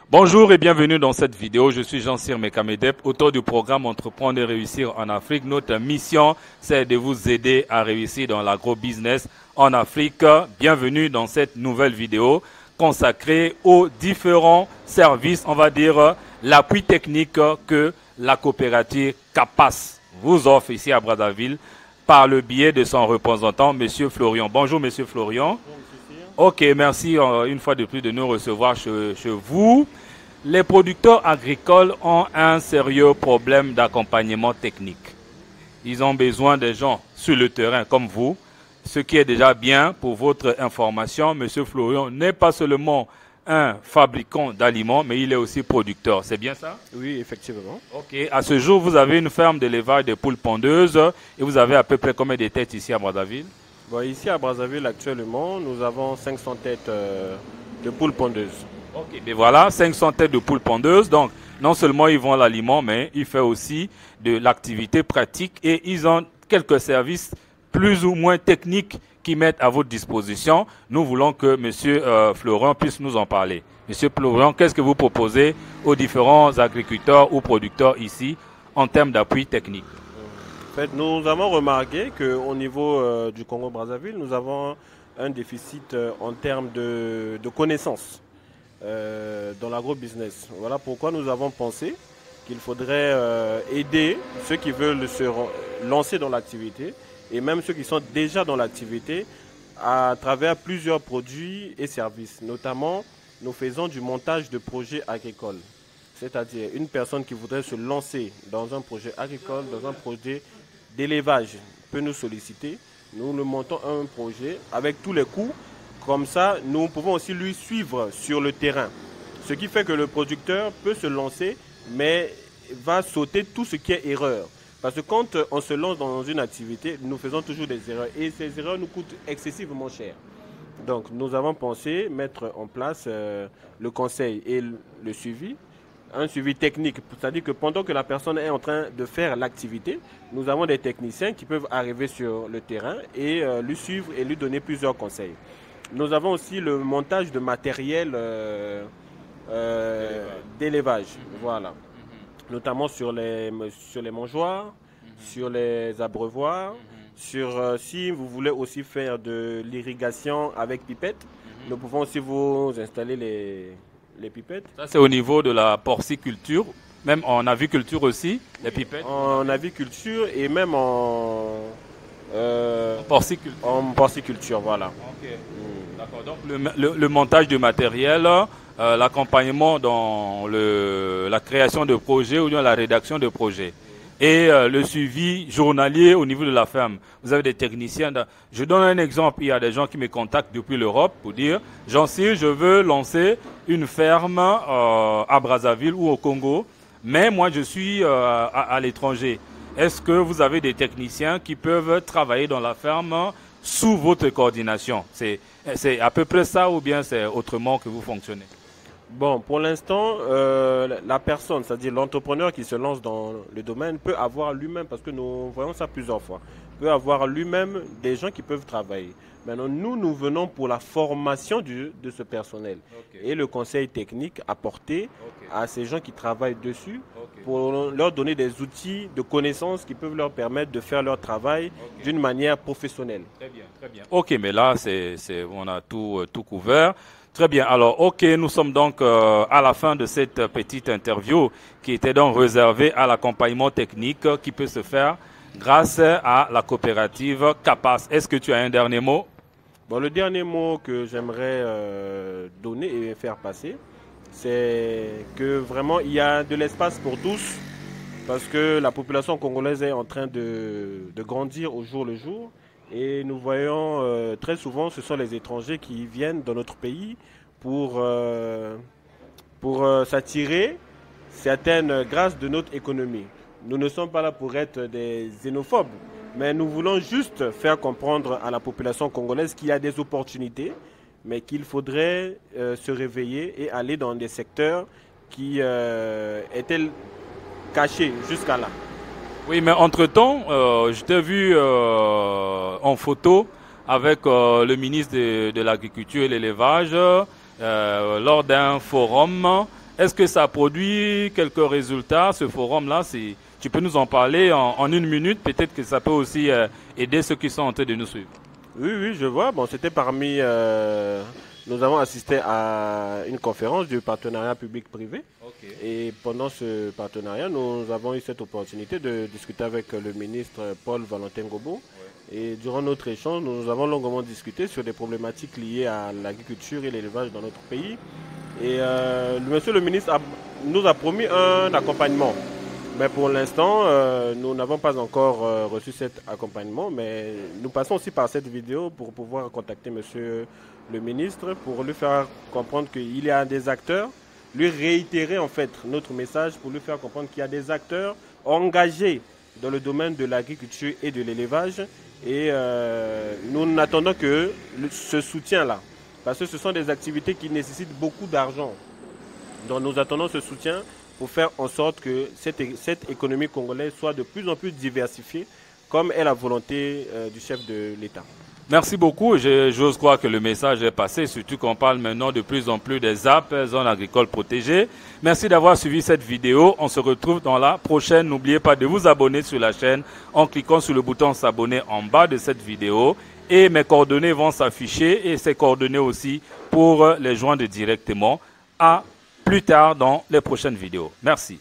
Bonjour et bienvenue dans cette vidéo. Je suis Jean-Cyr Mekamedep, auteur du programme Entreprendre et réussir en Afrique. Notre mission, c'est de vous aider à réussir dans l'agro-business en Afrique. Bienvenue dans cette nouvelle vidéo consacrée aux différents services, on va dire l'appui technique que la coopérative CAPAS vous offre ici à Brazzaville par le biais de son représentant, M. Florian. Bonjour, M. Florian. Ok, merci une fois de plus de nous recevoir chez vous. Les producteurs agricoles ont un sérieux problème d'accompagnement technique. Ils ont besoin de gens sur le terrain comme vous, ce qui est déjà bien. Pour votre information, M. Florian n'est pas seulement un fabricant d'aliments, mais il est aussi producteur. C'est bien ça? Oui, effectivement. Ok, à ce jour, vous avez une ferme d'élevage de poules pondeuses et vous avez à peu près combien de têtes ici à Brazzaville? Bon, ici à Brazzaville, actuellement, nous avons 500 têtes de poules pondeuses. Ok, mais voilà, 500 têtes de poules pondeuses. Donc, non seulement ils vendent l'aliment, mais ils font aussi de l'activité pratique et ils ont quelques services plus ou moins techniques qui mettent à votre disposition. Nous voulons que M. Florent puisse nous en parler. M. Florent, qu'est-ce que vous proposez aux différents agriculteurs ou producteurs ici en termes d'appui technique? En fait, nous avons remarqué qu'au niveau du Congo-Brazzaville, nous avons un déficit en termes de connaissances dans l'agro-business. Voilà pourquoi nous avons pensé qu'il faudrait aider ceux qui veulent se lancer dans l'activité et même ceux qui sont déjà dans l'activité à travers plusieurs produits et services. Notamment, nous faisons du montage de projets agricoles. C'est-à-dire une personne qui voudrait se lancer dans un projet agricole, dans un projet d'élevage peut nous solliciter. Nous le montons un projet avec tous les coûts. Comme ça, nous pouvons aussi lui suivre sur le terrain. Ce qui fait que le producteur peut se lancer, mais va sauter tout ce qui est erreur. Parce que quand on se lance dans une activité, nous faisons toujours des erreurs. Et ces erreurs nous coûtent excessivement cher. Donc, nous avons pensé mettre en place le conseil et le suivi. Un suivi technique, c'est-à-dire que pendant que la personne est en train de faire l'activité, nous avons des techniciens qui peuvent arriver sur le terrain et lui suivre et lui donner plusieurs conseils. Nous avons aussi le montage de matériel d'élevage, voilà. Notamment sur les mangeoires, sur les abreuvoirs, sur si vous voulez aussi faire de l'irrigation avec pipette, nous pouvons aussi vous installer les pipettes. Ça, c'est au niveau de la porciculture, même en aviculture aussi, les pipettes? En aviculture et même en porciculture. En porciculture, voilà. Ok. D'accord. Donc, le montage du matériel, l'accompagnement dans la création de projets ou dans la rédaction de projets. Et le suivi journalier au niveau de la ferme. Vous avez des techniciens. Je donne un exemple. Il y a des gens qui me contactent depuis l'Europe pour dire, Jean-Cyr, je veux lancer une ferme à Brazzaville ou au Congo, mais moi je suis à l'étranger. Est-ce que vous avez des techniciens qui peuvent travailler dans la ferme sous votre coordination? C'est à peu près ça ou bien c'est autrement que vous fonctionnez? Bon, pour l'instant, la personne, c'est-à-dire l'entrepreneur qui se lance dans le domaine peut avoir lui-même, parce que nous voyons ça plusieurs fois, peut avoir lui-même des gens qui peuvent travailler. Maintenant, nous venons pour la formation de ce personnel et le conseil technique apporté à ces gens qui travaillent dessus pour leur donner des outils de connaissances qui peuvent leur permettre de faire leur travail d'une manière professionnelle. Très bien, très bien. Ok, mais là, on a tout couvert. Très bien. Alors, ok, nous sommes donc à la fin de cette petite interview qui était donc réservée à l'accompagnement technique qui peut se faire grâce à la coopérative CAPAS. Est-ce que tu as un dernier mot? Bon, le dernier mot que j'aimerais donner et faire passer, c'est que vraiment il y a de l'espace pour tous parce que la population congolaise est en train de grandir au jour le jour. Et nous voyons très souvent, ce sont les étrangers qui viennent dans notre pays pour s'attirer certaines grâces de notre économie. Nous ne sommes pas là pour être des xénophobes, mais nous voulons juste faire comprendre à la population congolaise qu'il y a des opportunités, mais qu'il faudrait se réveiller et aller dans des secteurs qui étaient cachés jusqu'à là. Oui, mais entre-temps, je t'ai vu en photo avec le ministre de l'Agriculture et l'Élevage lors d'un forum Est-ce que ça produit quelques résultats, ce forum-là? Tu peux nous en parler en une minute. Peut-être que ça peut aussi aider ceux qui sont en train de nous suivre. Oui, oui, je vois. Bon, c'était parmi... nous avons assisté à une conférence du partenariat public-privé. Okay. Et pendant ce partenariat, nous avons eu cette opportunité de discuter avec le ministre Paul Valentin Gobo. Ouais. Et durant notre échange, nous avons longuement discuté sur des problématiques liées à l'agriculture et l'élevage dans notre pays. Et monsieur le ministre nous a promis un accompagnement. Mais pour l'instant, nous n'avons pas encore reçu cet accompagnement. Mais nous passons aussi par cette vidéo pour pouvoir contacter monsieur le ministre pour lui faire comprendre qu'il y a des acteurs, lui réitérer en fait notre message pour lui faire comprendre qu'il y a des acteurs engagés dans le domaine de l'agriculture et de l'élevage. Et nous n'attendons que ce soutien-là. Parce que ce sont des activités qui nécessitent beaucoup d'argent. Donc nous attendons ce soutien pour faire en sorte que cette économie congolaise soit de plus en plus diversifiée, comme est la volonté du chef de l'État. Merci beaucoup. J'ose croire que le message est passé, surtout qu'on parle maintenant de plus en plus des ZAP, zones agricoles protégées. Merci d'avoir suivi cette vidéo. On se retrouve dans la prochaine. N'oubliez pas de vous abonner sur la chaîne en cliquant sur le bouton s'abonner en bas de cette vidéo. Et mes coordonnées vont s'afficher et ces coordonnées aussi pour les joindre directement. À plus tard dans les prochaines vidéos. Merci.